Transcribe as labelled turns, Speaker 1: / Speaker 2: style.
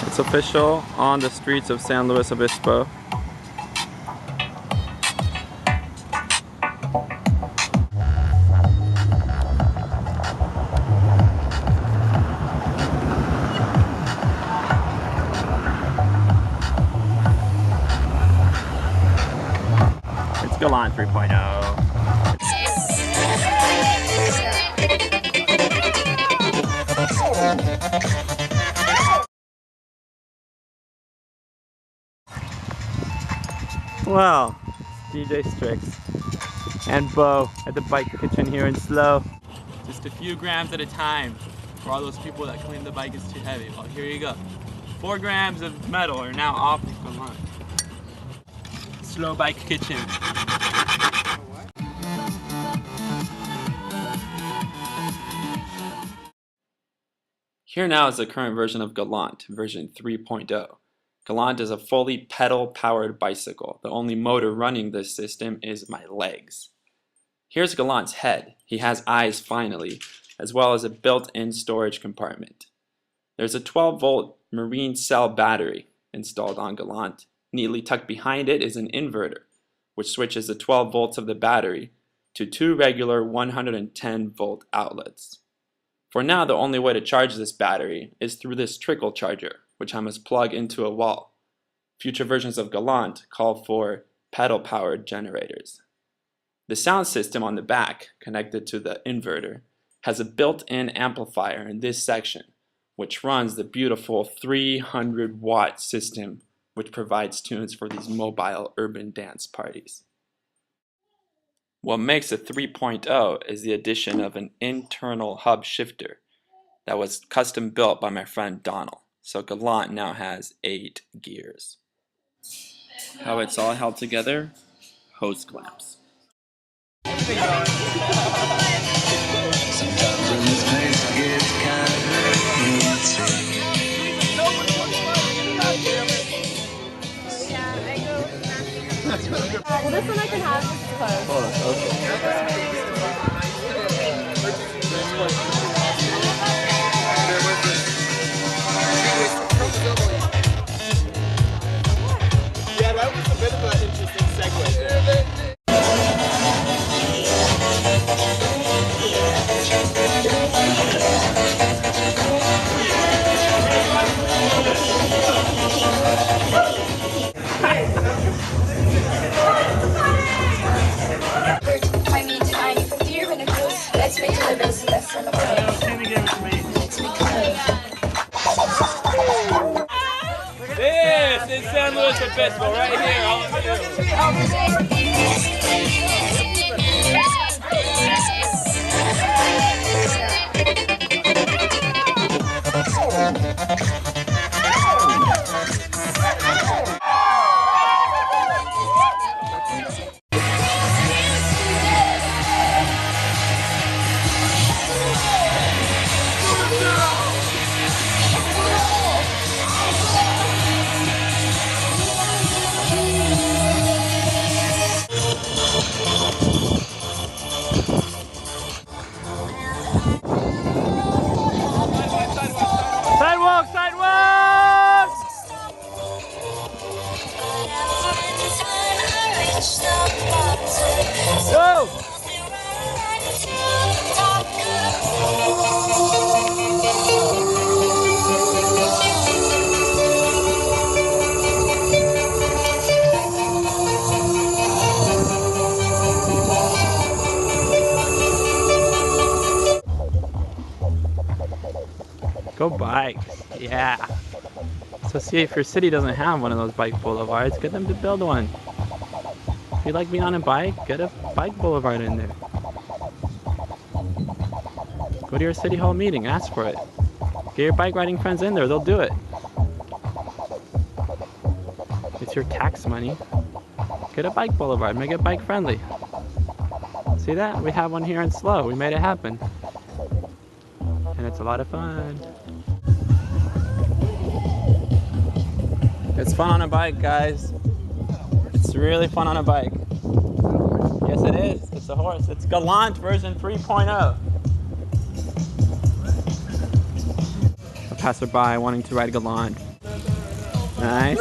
Speaker 1: It's official on the streets of San Luis Obispo. It's Galant 3.0. Well, it's DJ Strix and Bo at the bike kitchen here in Slow. Just a few grams at a time for all those people that claim the bike is too heavy. Well, here you go. 4 grams of metal are now off the Galant. Slow bike kitchen. Here now is the current version of Galant, version 3.0. Galant is a fully pedal-powered bicycle. The only motor running this system is my legs. Here's Galant's head. He has eyes finally, as well as a built-in storage compartment. There's a 12-volt marine cell battery installed on Galant. Neatly tucked behind it is an inverter, which switches the 12 volts of the battery to 2 regular 110-volt outlets. For now, the only way to charge this battery is through this trickle charger, which I must plug into a wall. Future versions of Galant call for pedal-powered generators. The sound system on the back, connected to the inverter, has a built-in amplifier in this section, which runs the beautiful 300-watt system, which provides tunes for these mobile urban dance parties. What makes a 3.0 is the addition of an internal hub shifter that was custom built by my friend Donald. So Galant now has 8 gears. How it's all held together? Hose clamps.
Speaker 2: Well, this one I can have.
Speaker 1: Oh, okay.
Speaker 3: Yeah, that was a bit of an interesting segue there.
Speaker 1: This is San Luis Obispo right here. Sidewalk, sidewalk! Go! Go bike, yeah. So see, if your city doesn't have one of those bike boulevards, get them to build one. If you like being on a bike, get a bike boulevard in there. Go to your city hall meeting, ask for it. Get your bike riding friends in there, they'll do it. It's your tax money. Get a bike boulevard, make it bike friendly. See that? We have one here in Slow, we made it happen. And it's a lot of fun. It's fun on a bike, guys. It's really fun on a bike. Yes, it is. It's a horse. It's Galant version 3.0. passerby wanting to ride a Galant. Nice.